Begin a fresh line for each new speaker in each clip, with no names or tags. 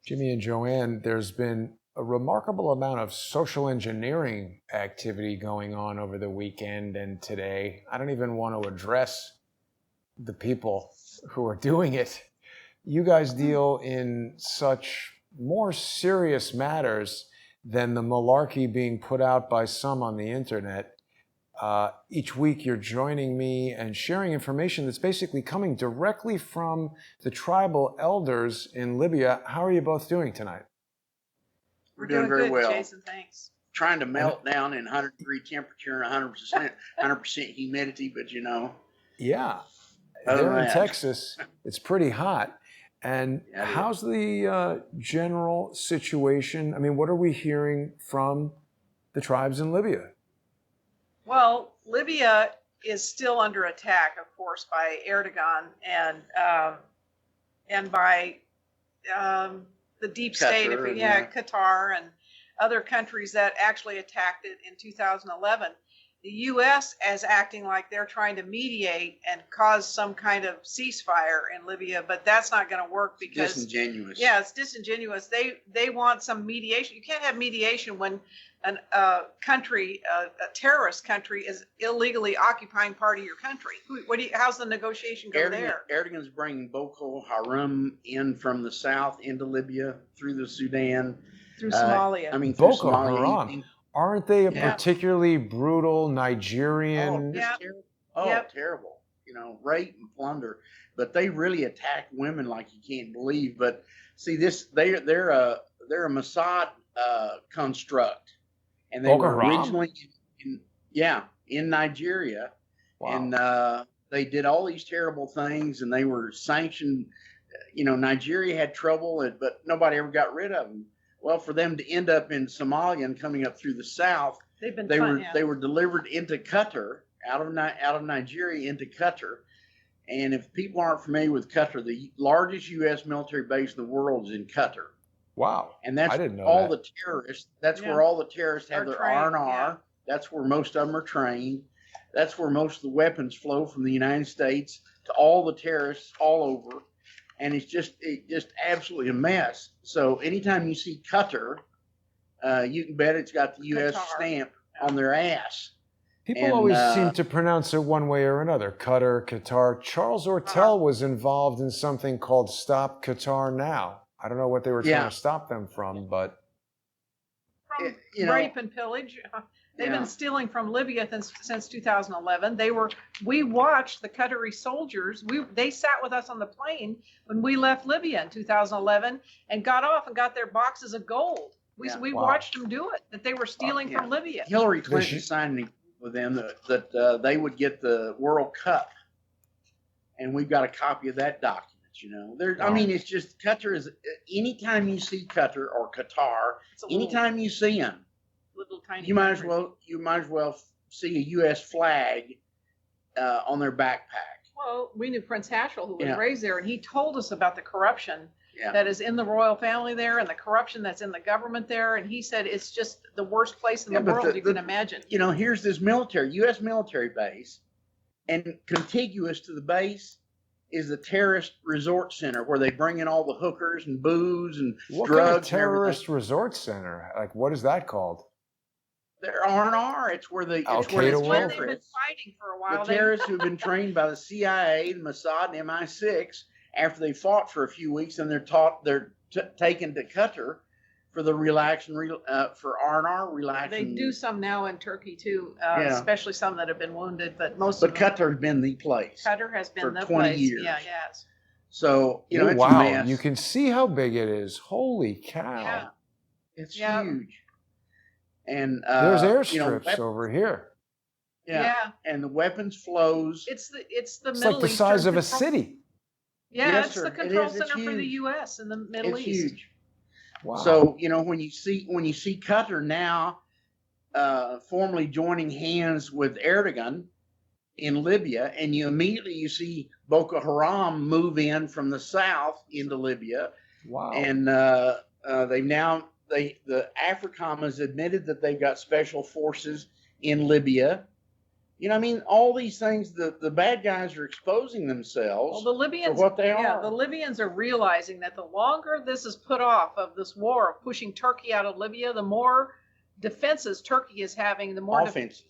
Jimmy and JoAnne, there's been a remarkable amount of social engineering activity going on over the weekend and today. I don't even want to address the people who are doing it. You guys deal in such more serious matters than the malarkey being put out by some on the internet. Each week you're joining me and sharing information that's basically coming directly from the tribal elders in Libya. How are you both doing tonight?
We're doing very
good,
well.
Jason, thanks.
Trying to melt down in 100-degree temperature and 100% humidity, but you know.
Yeah, there in Texas, it's pretty hot. And how's the general situation? I mean, what are we hearing from the tribes in Libya?
Well, Libya is still under attack, of course, by Erdogan and by the deep state, Qatar and other countries that actually attacked it in 2011. The U.S. is acting like they're trying to mediate and cause some kind of ceasefire in Libya, but that's not going to work because
disingenuous.
Yeah, it's disingenuous. They want some mediation. You can't have mediation when a country, a terrorist country, is illegally occupying part of your country. How's the negotiation go there?
Erdogan's bringing Boko Haram in from the south into Libya through the Sudan.
Through Somalia.
Through
Boko
Somalia.
Haram. Aren't they a particularly brutal Nigerian?
Terrible. You know, rape and plunder. But they really attack women like you can't believe. But see, they're a Mossad construct, and they were originally in Nigeria, and they did all these terrible things, and they were sanctioned. You know, Nigeria had trouble, but nobody ever got rid of them. Well, for them to end up in Somalia and coming up through the south, they were delivered into Qatar, out of Nigeria into Qatar. And if people aren't familiar with Qatar, the largest U.S. military base in the world is in Qatar.
Wow!
And that's all the terrorists. That's where all the terrorists have their R&R. Yeah. That's where most of them are trained. That's where most of the weapons flow from the United States to all the terrorists all over. And it's just absolutely a mess. So anytime you see Qatar, you can bet it's got the U.S. stamp on their ass.
People always seem to pronounce it one way or another. Qatar. Charles Ortel was involved in something called Stop Qatar Now. I don't know what they were trying to stop them from, but...
From rape and pillage. They've been stealing from Libya since 2011. We watched the Qatari soldiers. They sat with us on the plane when we left Libya in 2011 and got off and got their boxes of gold. We watched them do it. That they were stealing from Libya.
Hillary Clinton signed with them that they would get the World Cup, and we've got a copy of that document. You know, I mean, it's just Qatar is. Anytime you see Qatar or Qatar, anytime you see them. You might as well see a U.S. flag on their backpack.
Well, we knew Prince Hashel, who was raised there, and he told us about the corruption that is in the royal family there and the corruption that's in the government there. And he said it's just the worst place in the world you can imagine.
You know, here's this U.S. military base, and contiguous to the base is the terrorist resort center where they bring in all the hookers and booze and drugs.
What kind of terrorist resort center? Like, what is that called?
There R&R. It's where the
they've been fighting for a while.
The terrorists who've been trained by the CIA, the Mossad, and MI6, after they fought for a few weeks, and they're taken to Qatar for the for R&R relaxing.
They do some now in Turkey too, especially some that have been wounded, but most.
But Qatar's been the place.
Qatar has been
for 20 years.
Yeah, yes.
So it's a mess.
You can see how big it is. Holy cow!
Yeah.
It's huge. And
there's airstrips over here.
Yeah. And the weapons flows.
It's the
It's
Middle
like the size of a city.
Yeah, it's the control center for the U.S. in the Middle East.
It's huge.
Wow.
So when you see Qatar now formally joining hands with Erdogan in Libya, and you immediately see Boko Haram move in from the south into Libya.
Wow.
And the AFRICOM has admitted that they've got special forces in Libya, You know, I mean, all these things, the bad guys are exposing themselves
Well, the Libyans,
for what they
yeah,
are.
the Libyans are realizing that the longer this is put off of this war of pushing Turkey out of Libya, the more defenses Turkey is having, the more
Offenses,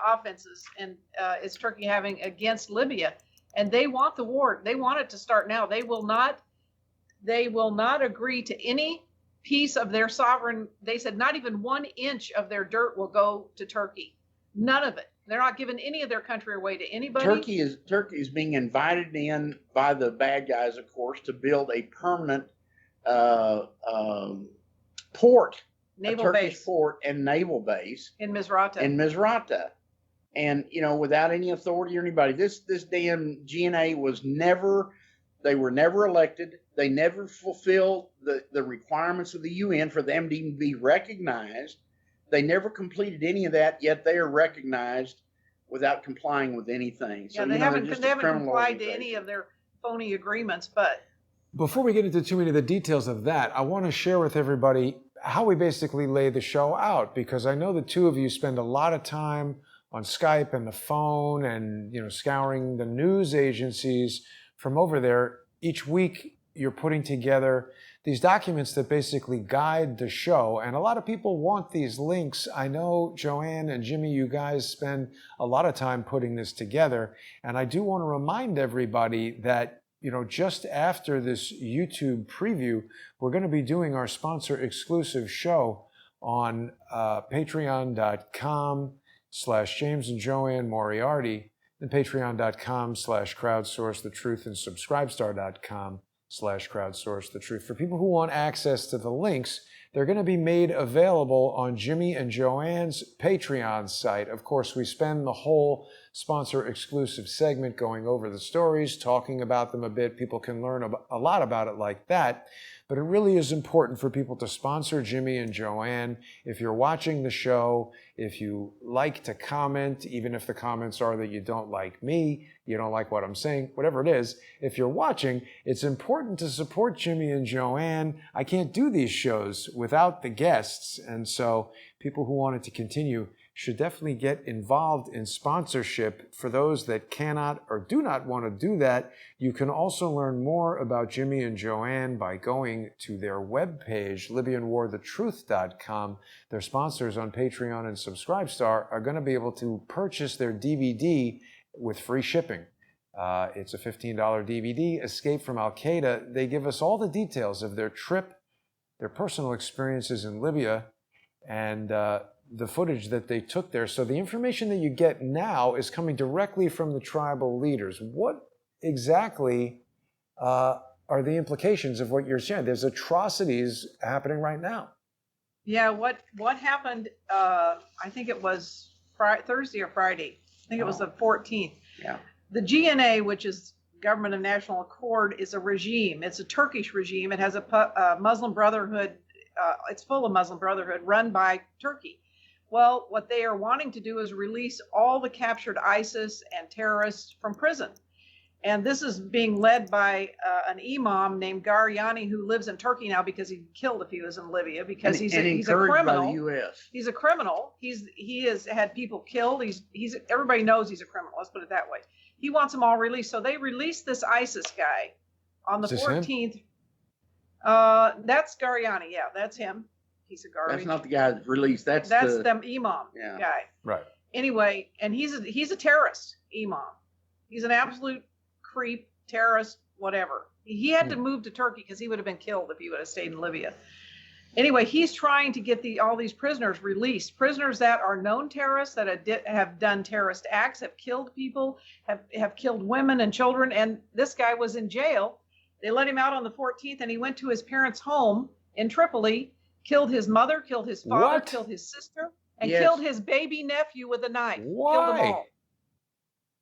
offenses, and is Turkey having against Libya, and they want the war. They want it to start now. They will not agree to any piece of their sovereign. They said not even 1 inch of their dirt will go to Turkey. None of it. They're not giving any of their country away to anybody.
Turkey is being invited in by the bad guys, of course, to build a permanent port,
naval
Turkish
base
port and naval base
in Misrata.
And without any authority or anybody. This damn GNA they were never elected. They never fulfilled the requirements of the UN for them to even be recognized. They never completed any of that, yet they are recognized without complying with anything. So
they haven't complied to any of their phony agreements. But
before we get into too many of the details of that, I want to share with everybody how we basically lay the show out, because I know the two of you spend a lot of time on Skype and the phone and scouring the news agencies from over there. Each week you're putting together these documents that basically guide the show, and a lot of people want these links. I know JoAnne and Jimmy, you guys spend a lot of time putting this together, and I do want to remind everybody that just after this YouTube preview, we're going to be doing our sponsor exclusive show on patreon.com/James and JoAnne Moriarty, and patreon.com/crowdsourcethetruth, and subscribestar.com/crowdsourcethetruth. For people who want access to the links, they're going to be made available on Jimmy and JoAnne's Patreon site. Of course, we spend the whole sponsor exclusive segment going over the stories, talking about them a bit. People can learn a lot about it like that. But it really is important for people to sponsor Jimmy and JoAnne. If you're watching the show, if you like to comment, even if the comments are that you don't like me, you don't like what I'm saying, whatever it is, if you're watching, it's important to support Jimmy and JoAnne. I can't do these shows without the guests, and so people who want it to continue should definitely get involved in sponsorship. For those that cannot or do not want to do that, you can also learn more about Jimmy and JoAnne by going to their webpage, LibyanWarTheTruth.com. Their sponsors on Patreon and Subscribestar are going to be able to purchase their DVD with free shipping. It's a $15 DVD, Escape from Al-Qaeda. They give us all the details of their trip, their personal experiences in Libya, and the footage that they took there. So the information that you get now is coming directly from the tribal leaders. What exactly are the implications of what you're saying? There's atrocities happening right now.
Yeah, what happened, I think it was Thursday or Friday. I think it was the 14th.
Yeah.
The GNA, which is Government of National Accord, is a regime. It's a Turkish regime. It has a Muslim Brotherhood. It's full of Muslim Brotherhood run by Turkey. Well, what they are wanting to do is release all the captured ISIS and terrorists from prison. And this is being led by an imam named Garyani, who lives in Turkey now because he killed if he was in Libya, because he's a criminal.
By the US.
He's a criminal. He has had people killed. He's everybody knows he's a criminal. Let's put it that way. He wants them all released. So they released this ISIS guy on the 14th. That's Garyani. Yeah, that's him. Piece of garbage.
That's not the guy that's released. That's the
imam guy.
Right.
Anyway, and he's a terrorist imam. He's an absolute creep, terrorist, whatever. He had to move to Turkey because he would have been killed if he would have stayed in Libya. Anyway, he's trying to get all these prisoners released. Prisoners that are known terrorists, that have done terrorist acts, have killed people, have killed women and children. And this guy was in jail. They let him out on the 14th, and he went to his parents' home in Tripoli, killed his mother, killed his father, killed his sister, and killed his baby nephew with a knife.
Why?
Killed them all.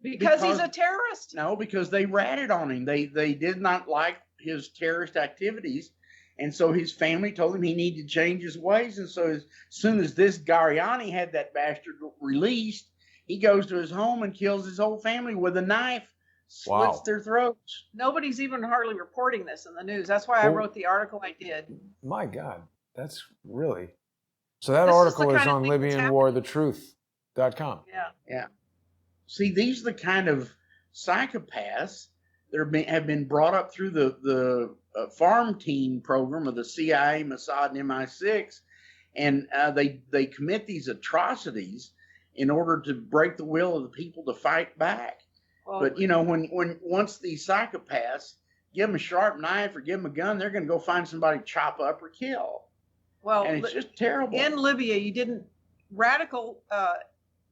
Because he's a terrorist.
No, because they ratted on him. They did not like his terrorist activities. And so his family told him he needed to change his ways. And so as soon as this Garyani had that bastard released, he goes to his home and kills his whole family with a knife, slits their throats.
Nobody's even hardly reporting this in the news. That's why I wrote the article I did.
My God, that's really... So that article is on LibyanWarTheTruth.com.
Yeah.
See, these are the kind of psychopaths that have been brought up through the farm team program of the CIA, Mossad, and MI6, and they commit these atrocities in order to break the will of the people to fight back. Well, but when once these psychopaths give them a sharp knife or give them a gun, they're going to go find somebody to chop up or kill. Well, and it's just terrible.
In Libya, you didn't radical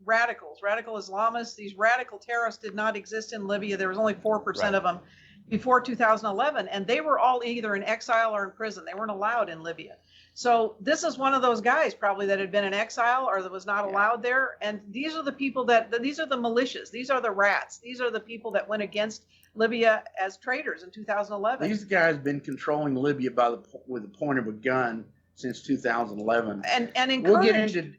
Islamists, these radical terrorists did not exist in Libya. There was only 4% of them before 2011, and they were all either in exile or in prison. They weren't allowed in Libya. So this is one of those guys probably that had been in exile or that was not allowed there. And these are the people these are the militias. These are the rats. These are the people that went against Libya as traitors in 2011.
These guys have been controlling Libya with the point of a gun since 2011.
And
we'll get into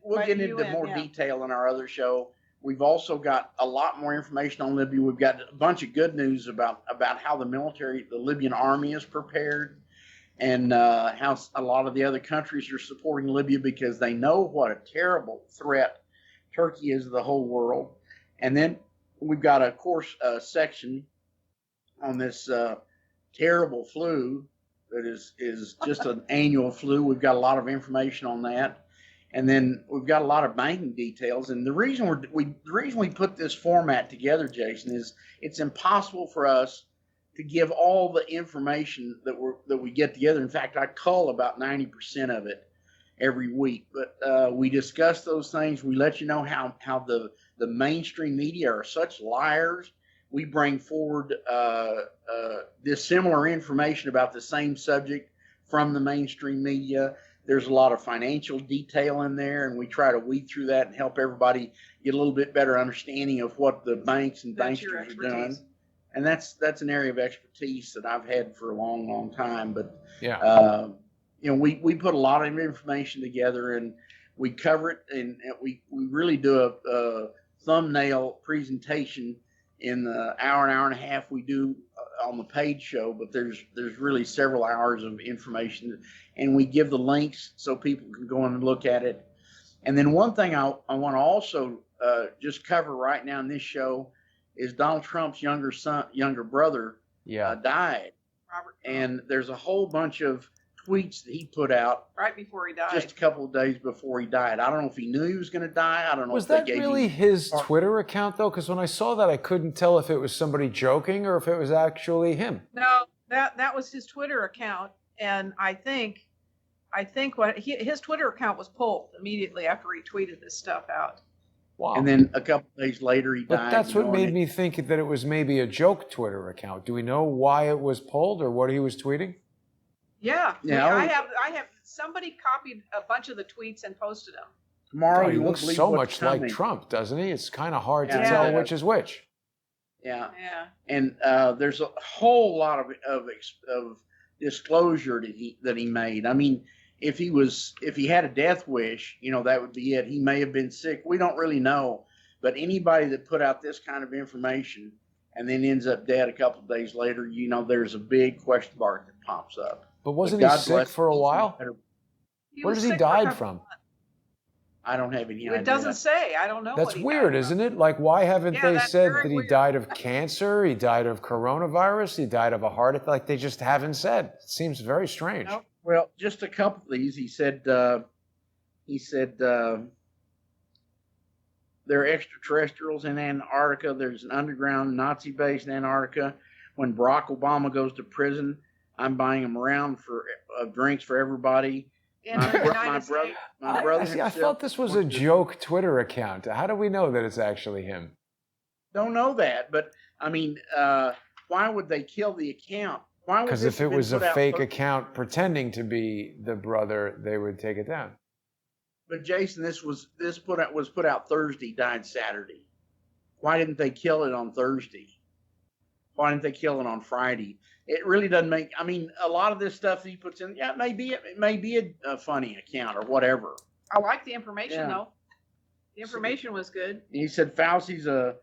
more detail in our other show. We've also got a lot more information on Libya. We've got a bunch of good news about how the Libyan army is prepared, and how a lot of the other countries are supporting Libya because they know what a terrible threat Turkey is to the whole world. And then we've got, of course, a section on this terrible flu that is just an annual flu. We've got a lot of information on that. And then we've got a lot of banking details. And the reason we put this format together, Jason, is it's impossible for us to give all the information that we get together. In fact, I cull about 90% of it every week. But we discuss those things. We let you know how the mainstream media are such liars. We bring forward this similar information about the same subject from the mainstream media. There's a lot of financial detail in there, and we try to weed through that and help everybody get a little bit better understanding of what the banks and banksters are doing. And that's an area of expertise that I've had for a long, long time. But we put a lot of information together, and we cover it, and we really do a thumbnail presentation in the hour and a half we do on the paid show, but there's really several hours of information, and we give the links so people can go in and look at it. And then one thing I want to also just cover right now in this show is Donald Trump's younger brother died.
Robert Trump.
And there's a whole bunch of tweets that he put out
right before he died,
just a couple of days before he died. I don't know if he knew he was going to die. I don't know.
Was that really his Twitter account though? Because when I saw that, I couldn't tell if it was somebody joking or if it was actually him.
No, that was his Twitter account, and I think his Twitter account was pulled immediately after he tweeted this stuff out.
Wow. And then a couple of days later, he died.
But that's what made me think that it was maybe a joke Twitter account. Do we know why it was pulled or what he was tweeting?
Yeah. I have somebody copied a bunch of the tweets and posted them.
Tomorrow,
he looks so much like Trump, doesn't he? It's kind of hard to tell which is which.
Yeah. And there's a whole lot of disclosure that he made. I mean, if he had a death wish, that would be it. He may have been sick. We don't really know. But anybody that put out this kind of information and then ends up dead a couple of days later, there's a big question mark that pops up.
But wasn't he sick for a while? Where does he died from?
I don't have any idea.
It doesn't say. I don't know.
That's weird, isn't it? Like, why haven't they said that he died of cancer, he died of coronavirus, he died of a heart attack? Like, they just haven't said. It seems very strange.
Nope. Well, just a couple of these. He said there are extraterrestrials in Antarctica. There's an underground Nazi base in Antarctica. When Barack Obama goes to prison, I'm buying him around for drinks for everybody. My brother.
I thought this was a joke Twitter account. How do we know that it's actually him?
Don't know that, but I mean, why would they kill the account?
Because if it was a fake account pretending to be the brother, they would take it down.
But Jason, this was put out Thursday, died Saturday. Why didn't they kill it on Thursday? Why didn't they kill it on Friday? It really doesn't make. I mean, a lot of this stuff he puts in, it may be a funny account or whatever.
I like the information though. The information was good.
He said Fauci's a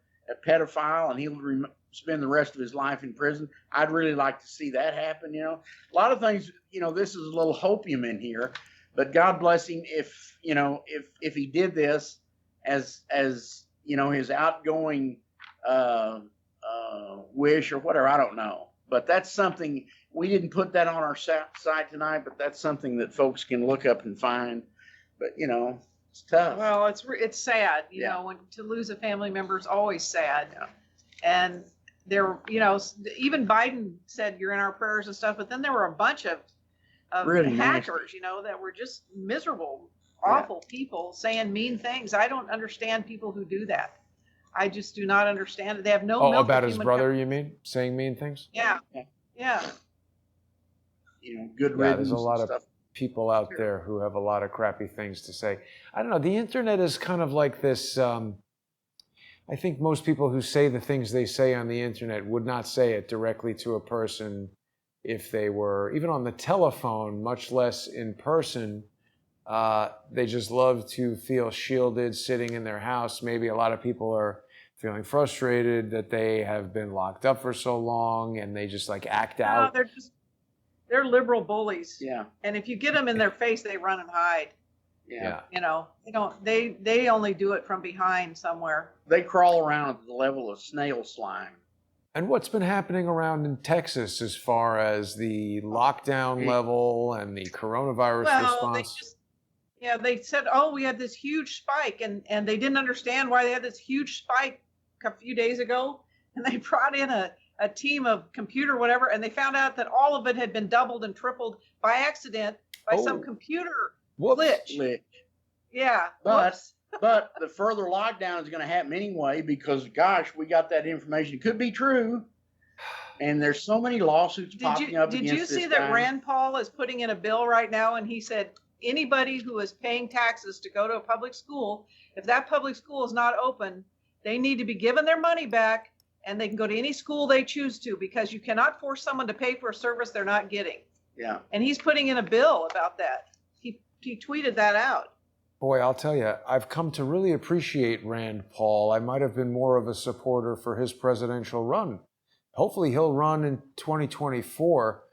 pedophile and he'll spend the rest of his life in prison. I'd really like to see that happen. A lot of things. This is a little hopium in here, but God bless him if he did this as his outgoing Wish or whatever. I don't know. But that's something, we didn't put that on our site tonight, but that's something that folks can look up and find. But, you know, it's tough.
Well, it's sad, you
Yeah.
know, when to lose a family member is always sad.
Yeah.
And there, you know, even Biden said you're in our prayers and stuff, but then there were a bunch of
Really
hackers,
nasty.
you know, that were just miserable, awful people saying mean things. I don't understand people who do that. I just do not understand it. They have no
Oh,
milk
about
of
his
human
brother, you mean? Saying mean things?
Yeah. Yeah.
You know, good
Yeah,
riddance
there's a lot
and
of
stuff.
people out there who have a lot of crappy things to say. I don't know. The internet is kind of like this. I think most people who say the things they say on the internet would not say it directly to a person if they were even on the telephone, much less in person. They just love to feel shielded sitting in their house. Maybe a lot of people are feeling frustrated that they have been locked up for so long and they just like act out.
They're liberal bullies.
Yeah.
And if you get them in their face, they run and hide.
Yeah.
You know, they only do it from behind somewhere.
They crawl around at the level of snail slime.
And what's been happening around in Texas as far as the lockdown level and the coronavirus response?
They said, oh, we had this huge spike, and they didn't understand why they had this huge spike a few days ago. And they brought in a team of computer whatever, and they found out that all of it had been doubled and tripled by accident by some computer glitch. Yeah.
But the further lockdown is going to happen anyway because, gosh, we got that information. It could be true. And there's so many lawsuits popping up against this guy.
Did you see that Rand Paul is putting in a bill right now, and he said anybody who is paying taxes to go to a public school, if that public school is not open, they need to be given their money back, and they can go to any school they choose to, because you cannot force someone to pay for a service they're not getting.
Yeah.
And he's putting in a bill about that. He tweeted that out.
Boy, I'll tell you, I've come to really appreciate Rand Paul. I might have been more of a supporter for his presidential run. Hopefully he'll run in 2024.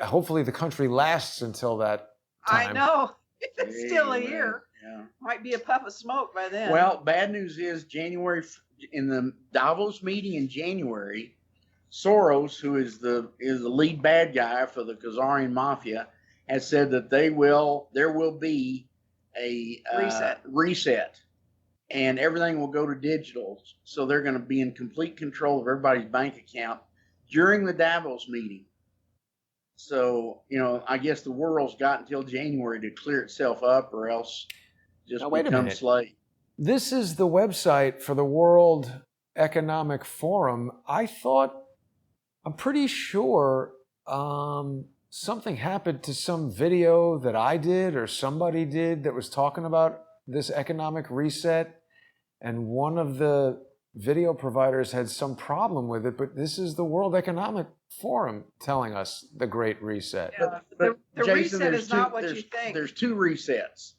Hopefully the country lasts until that time.
I know. It's still a year.
Yeah.
Might be a puff of smoke by then.
Well, bad news is in the Davos meeting in January, Soros, who is the lead bad guy for the Khazarian mafia, has said that there will be a reset, and everything will go to digital. So they're going to be in complete control of everybody's bank account during the Davos meeting. So, you know, I guess the world's got until January to clear itself up, or else just become slave.
This is the website for the World Economic Forum. I'm pretty sure something happened to some video that I did or somebody did that was talking about this economic reset, and one of the video providers had some problem with it, but this is the World Economic Forum telling us the Great Reset.
Yeah,
but
the
Jason,
reset is not what you think.
There's two resets.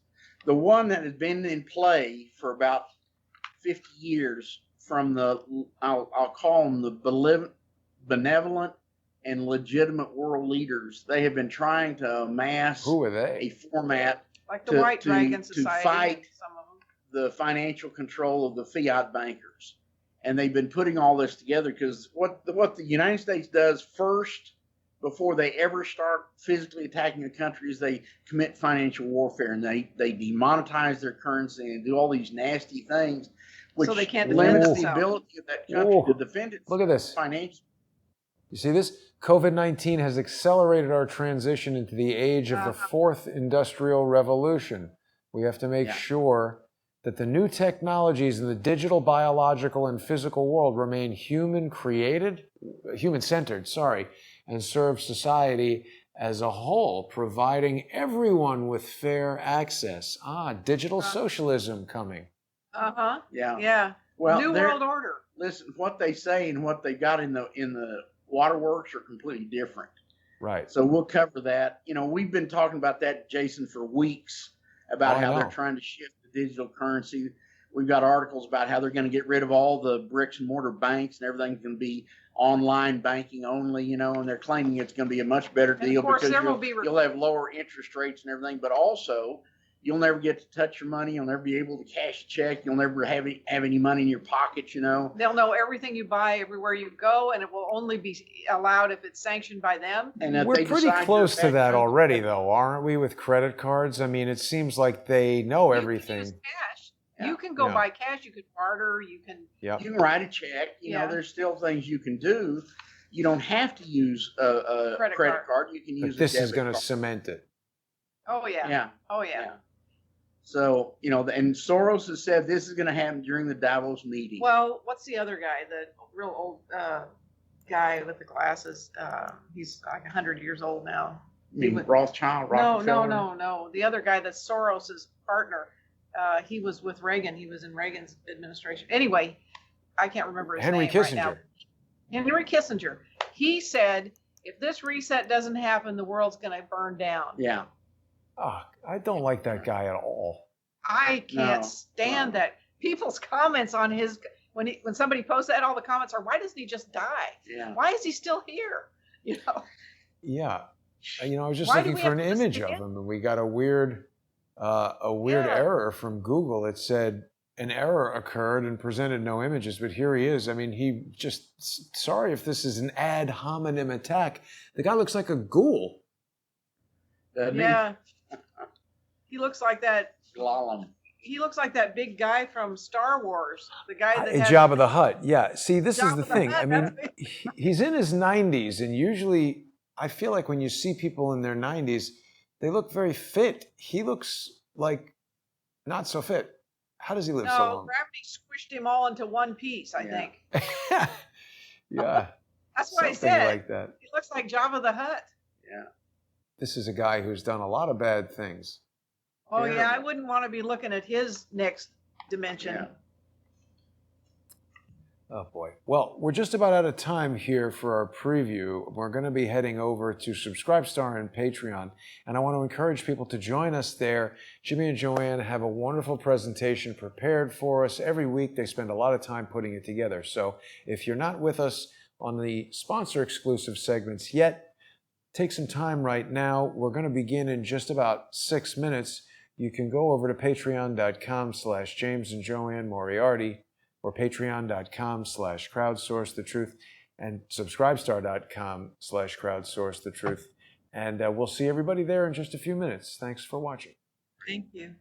The one that has been in play for about 50 years from I'll call them the benevolent and legitimate world leaders. They have been trying to amass
Who are they?
a format
like the White Dragon Society,
to fight
some of them.
the financial control of the fiat bankers. And they've been putting all this together because what the United States does first, before they ever start physically attacking a country, is they commit financial warfare, and they demonetize their currency and do all these nasty things, which
so they can't
limits
defend
the
themselves.
ability of that country to defend itself.
Look at this.
Financially.
You see this? COVID-19 has accelerated our transition into the age of the fourth industrial revolution. We have to make sure that the new technologies in the digital, biological, and physical world remain human-centered, and serve society as a whole, providing everyone with fair access. Digital socialism coming.
Yeah. Well,
New World Order.
Listen, what they say and what they got in the waterworks are completely different.
Right.
So we'll cover that. You know, we've been talking about that, Jason, for weeks, about how they're trying to shift the digital currency. We've got articles about how they're going to get rid of all the bricks and mortar banks and everything's going to be online banking only, you know, and they're claiming it's going to be a much better deal because you'll have lower interest rates and everything. But also, you'll never get to touch your money. You'll never be able to cash a check. You'll never have any money in your pocket, you know.
They'll know everything you buy everywhere you go, and it will only be allowed if it's sanctioned by them.
And
we're pretty close to that already, though, aren't we, with credit cards? I mean, it seems like they know everything.
You can use cash. Yeah. You can go buy cash. You can barter. You can.
You can write a check. You know, there's still things you can do. You don't have to use a credit card. You can use.
But this is going to cement it.
Oh yeah.
Yeah.
Oh yeah.
So, you know, and Soros has said this is going to happen during the Davos meeting.
Well, what's the other guy? The real old guy with the glasses. He's like 100 years old now.
Rothschild, Rockefeller?
No. The other guy that's Soros's partner. He was with Reagan. He was in Reagan's administration. Anyway, I can't remember his
Henry
name
Kissinger.
right now. Henry Kissinger. He said, if this reset doesn't happen, the world's going to burn down.
Yeah.
Oh, I don't like that guy at all.
I can't stand that. People's comments on his when somebody posts that, all the comments are, "Why doesn't he just die?
Yeah.
Why is he still here?" You know.
Yeah. You know, I was just looking for an image of him, and we got a weird error from Google. It said an error occurred and presented no images, but here he is. I mean, he just, sorry if this is an ad hominem attack. The guy looks like a ghoul.
Yeah. He looks like that.
Slalom.
He looks like that big guy from Star Wars. The guy that
Jabba the Hutt. Yeah. See, this is the thing. I mean, he's in his 90s, and usually I feel like when you see people in their 90s, they look very fit. He looks like not so fit. How does he live so long?
No, gravity squished him all into one piece, I think.
Yeah.
That's what I said.
Like that.
He looks like Jabba the Hutt.
Yeah.
This is a guy who's done a lot of bad things.
Oh, yeah, I wouldn't want to be looking at his next dimension.
Yeah.
Oh, boy. Well, we're just about out of time here for our preview. We're going to be heading over to Subscribestar and Patreon, and I want to encourage people to join us there. Jimmy and JoAnne have a wonderful presentation prepared for us. Every week, they spend a lot of time putting it together. So if you're not with us on the sponsor-exclusive segments yet, take some time right now. We're going to begin in just about 6 minutes. You can go over to patreon.com/James and JoAnne Moriarty or patreon.com/crowdsourcethetruth and subscribestar.com/crowdsourcethetruth. And we'll see everybody there in just a few minutes. Thanks for watching.
Thank you.